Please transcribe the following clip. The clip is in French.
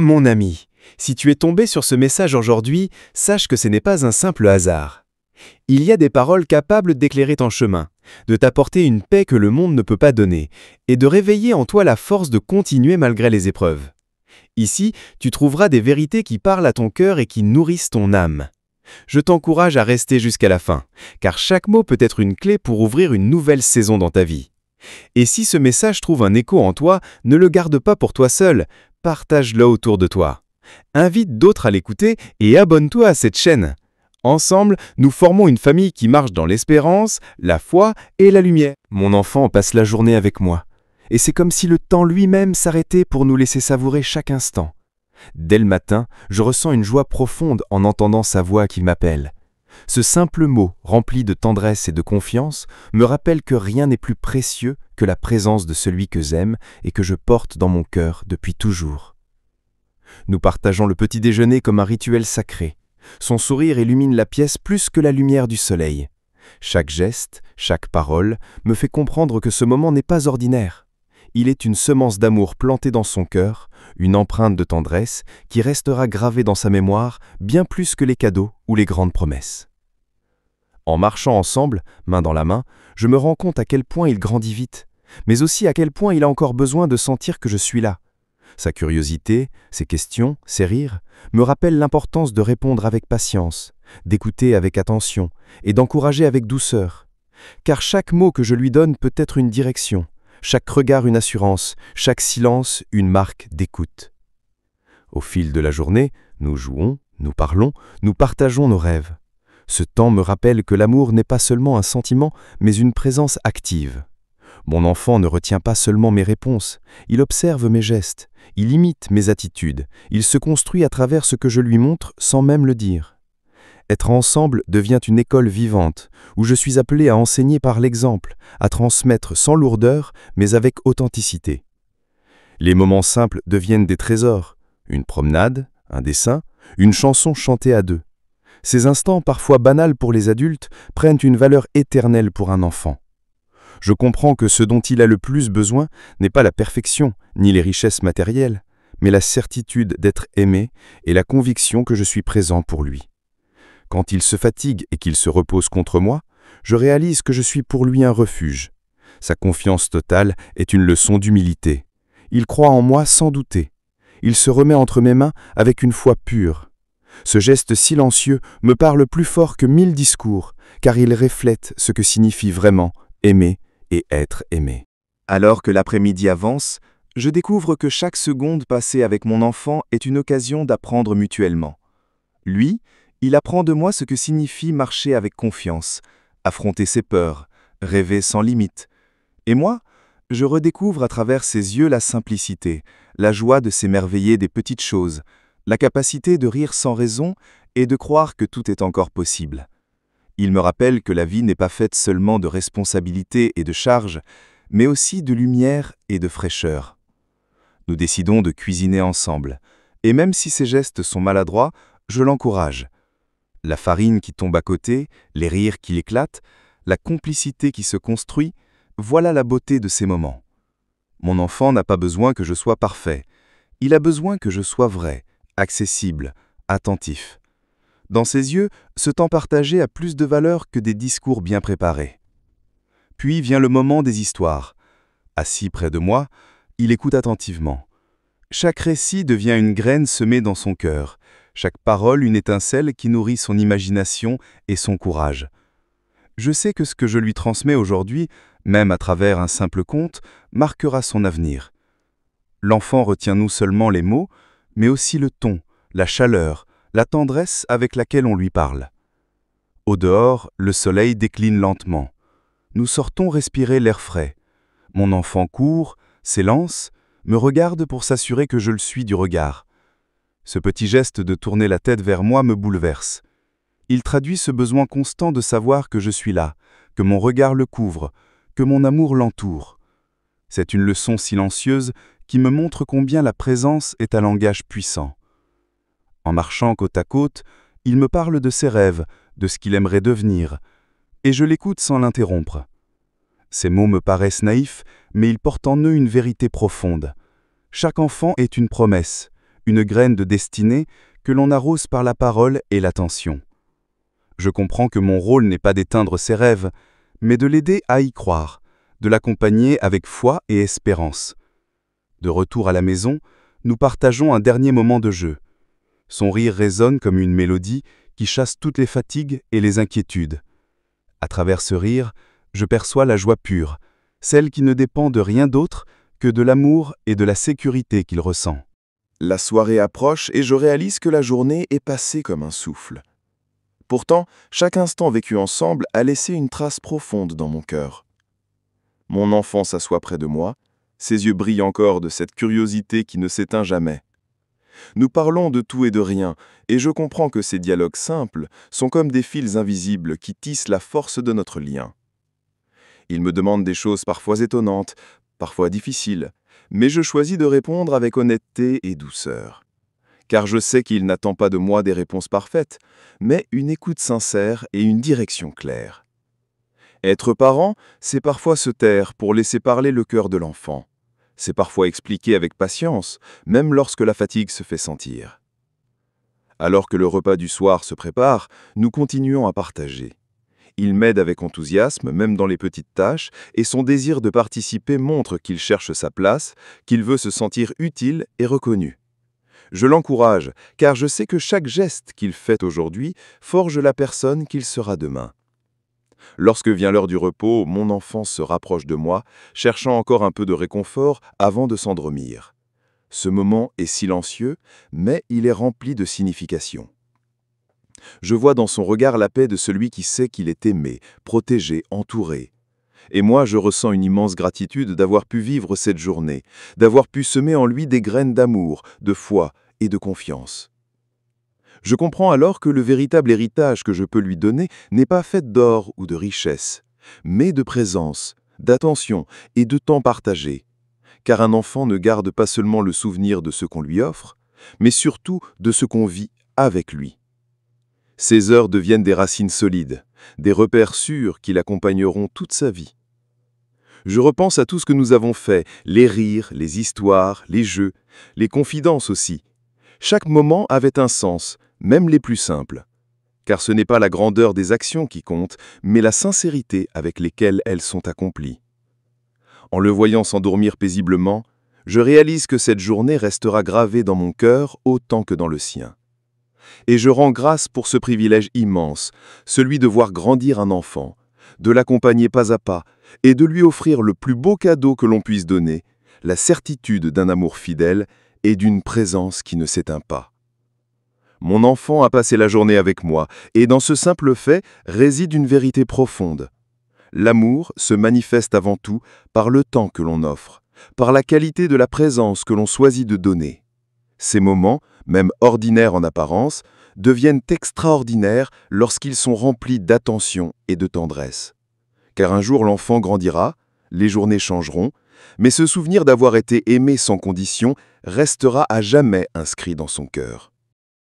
Mon ami, si tu es tombé sur ce message aujourd'hui, sache que ce n'est pas un simple hasard. Il y a des paroles capables d'éclairer ton chemin, de t'apporter une paix que le monde ne peut pas donner, et de réveiller en toi la force de continuer malgré les épreuves. Ici, tu trouveras des vérités qui parlent à ton cœur et qui nourrissent ton âme. Je t'encourage à rester jusqu'à la fin, car chaque mot peut être une clé pour ouvrir une nouvelle saison dans ta vie. Et si ce message trouve un écho en toi, ne le garde pas pour toi seul, partage-le autour de toi. Invite d'autres à l'écouter et abonne-toi à cette chaîne. Ensemble, nous formons une famille qui marche dans l'espérance, la foi et la lumière. Mon enfant passe la journée avec moi, et c'est comme si le temps lui-même s'arrêtait pour nous laisser savourer chaque instant. Dès le matin, je ressens une joie profonde en entendant sa voix qui m'appelle. Ce simple mot, rempli de tendresse et de confiance, me rappelle que rien n'est plus précieux que la présence de celui que j'aime et que je porte dans mon cœur depuis toujours. Nous partageons le petit déjeuner comme un rituel sacré. Son sourire illumine la pièce plus que la lumière du soleil. Chaque geste, chaque parole me fait comprendre que ce moment n'est pas ordinaire. Il est une semence d'amour plantée dans son cœur, une empreinte de tendresse qui restera gravée dans sa mémoire bien plus que les cadeaux ou les grandes promesses. En marchant ensemble, main dans la main, je me rends compte à quel point il grandit vite, mais aussi à quel point il a encore besoin de sentir que je suis là. Sa curiosité, ses questions, ses rires, me rappellent l'importance de répondre avec patience, d'écouter avec attention et d'encourager avec douceur. Car chaque mot que je lui donne peut être une direction, chaque regard une assurance, chaque silence une marque d'écoute. Au fil de la journée, nous jouons, nous parlons, nous partageons nos rêves. Ce temps me rappelle que l'amour n'est pas seulement un sentiment, mais une présence active. Mon enfant ne retient pas seulement mes réponses, il observe mes gestes, il imite mes attitudes, il se construit à travers ce que je lui montre sans même le dire. Être ensemble devient une école vivante, où je suis appelé à enseigner par l'exemple, à transmettre sans lourdeur, mais avec authenticité. Les moments simples deviennent des trésors, une promenade, un dessin, une chanson chantée à deux. Ces instants, parfois banals pour les adultes, prennent une valeur éternelle pour un enfant. Je comprends que ce dont il a le plus besoin n'est pas la perfection, ni les richesses matérielles, mais la certitude d'être aimé et la conviction que je suis présent pour lui. Quand il se fatigue et qu'il se repose contre moi, je réalise que je suis pour lui un refuge. Sa confiance totale est une leçon d'humilité. Il croit en moi sans douter. Il se remet entre mes mains avec une foi pure. Ce geste silencieux me parle plus fort que 1000 discours, car il reflète ce que signifie vraiment aimer et être aimé. Alors que l'après-midi avance, je découvre que chaque seconde passée avec mon enfant est une occasion d'apprendre mutuellement. Lui, il apprend de moi ce que signifie marcher avec confiance, affronter ses peurs, rêver sans limite. Et moi, je redécouvre à travers ses yeux la simplicité, la joie de s'émerveiller des petites choses, la capacité de rire sans raison et de croire que tout est encore possible. Il me rappelle que la vie n'est pas faite seulement de responsabilités et de charges, mais aussi de lumière et de fraîcheur. Nous décidons de cuisiner ensemble, et même si ses gestes sont maladroits, je l'encourage. La farine qui tombe à côté, les rires qui éclatent, la complicité qui se construit, voilà la beauté de ces moments. Mon enfant n'a pas besoin que je sois parfait. Il a besoin que je sois vrai, accessible, attentif. Dans ses yeux, ce temps partagé a plus de valeur que des discours bien préparés. Puis vient le moment des histoires. Assis près de moi, il écoute attentivement. Chaque récit devient une graine semée dans son cœur, chaque parole une étincelle qui nourrit son imagination et son courage. Je sais que ce que je lui transmets aujourd'hui, même à travers un simple conte, marquera son avenir. L'enfant retient non seulement les mots, mais aussi le ton, la chaleur, la tendresse avec laquelle on lui parle. Au dehors, le soleil décline lentement. Nous sortons respirer l'air frais. Mon enfant court, s'élance, me regarde pour s'assurer que je le suis du regard. Ce petit geste de tourner la tête vers moi me bouleverse. Il traduit ce besoin constant de savoir que je suis là, que mon regard le couvre, que mon amour l'entoure. C'est une leçon silencieuse qui me montre combien la présence est un langage puissant. En marchant côte à côte, il me parle de ses rêves, de ce qu'il aimerait devenir, et je l'écoute sans l'interrompre. Ces mots me paraissent naïfs, mais ils portent en eux une vérité profonde. Chaque enfant est une promesse, une graine de destinée que l'on arrose par la parole et l'attention. Je comprends que mon rôle n'est pas d'éteindre ses rêves, mais de l'aider à y croire, de l'accompagner avec foi et espérance. De retour à la maison, nous partageons un dernier moment de jeu. Son rire résonne comme une mélodie qui chasse toutes les fatigues et les inquiétudes. À travers ce rire, je perçois la joie pure, celle qui ne dépend de rien d'autre que de l'amour et de la sécurité qu'il ressent. La soirée approche et je réalise que la journée est passée comme un souffle. Pourtant, chaque instant vécu ensemble a laissé une trace profonde dans mon cœur. Mon enfant s'assoit près de moi, ses yeux brillent encore de cette curiosité qui ne s'éteint jamais. Nous parlons de tout et de rien, et je comprends que ces dialogues simples sont comme des fils invisibles qui tissent la force de notre lien. Il me demande des choses parfois étonnantes, parfois difficiles, mais je choisis de répondre avec honnêteté et douceur. Car je sais qu'il n'attend pas de moi des réponses parfaites, mais une écoute sincère et une direction claire. Être parent, c'est parfois se taire pour laisser parler le cœur de l'enfant. C'est parfois expliquer avec patience, même lorsque la fatigue se fait sentir. Alors que le repas du soir se prépare, nous continuons à partager. Il m'aide avec enthousiasme, même dans les petites tâches, et son désir de participer montre qu'il cherche sa place, qu'il veut se sentir utile et reconnu. Je l'encourage, car je sais que chaque geste qu'il fait aujourd'hui forge la personne qu'il sera demain. Lorsque vient l'heure du repos, mon enfant se rapproche de moi, cherchant encore un peu de réconfort avant de s'endormir. Ce moment est silencieux, mais il est rempli de signification. Je vois dans son regard la paix de celui qui sait qu'il est aimé, protégé, entouré. Et moi, je ressens une immense gratitude d'avoir pu vivre cette journée, d'avoir pu semer en lui des graines d'amour, de foi et de confiance. Je comprends alors que le véritable héritage que je peux lui donner n'est pas fait d'or ou de richesse, mais de présence, d'attention et de temps partagé. Car un enfant ne garde pas seulement le souvenir de ce qu'on lui offre, mais surtout de ce qu'on vit avec lui. Ces heures deviennent des racines solides, des repères sûrs qui l'accompagneront toute sa vie. Je repense à tout ce que nous avons fait, les rires, les histoires, les jeux, les confidences aussi. Chaque moment avait un sens, même les plus simples. Car ce n'est pas la grandeur des actions qui compte, mais la sincérité avec lesquelles elles sont accomplies. En le voyant s'endormir paisiblement, je réalise que cette journée restera gravée dans mon cœur autant que dans le sien. Et je rends grâce pour ce privilège immense, celui de voir grandir un enfant, de l'accompagner pas à pas et de lui offrir le plus beau cadeau que l'on puisse donner, la certitude d'un amour fidèle et d'une présence qui ne s'éteint pas. Mon enfant a passé la journée avec moi, et dans ce simple fait réside une vérité profonde. L'amour se manifeste avant tout par le temps que l'on offre, par la qualité de la présence que l'on choisit de donner. Ces moments, même ordinaires en apparence, deviennent extraordinaires lorsqu'ils sont remplis d'attention et de tendresse. Car un jour l'enfant grandira, les journées changeront, mais ce souvenir d'avoir été aimé sans condition restera à jamais inscrit dans son cœur.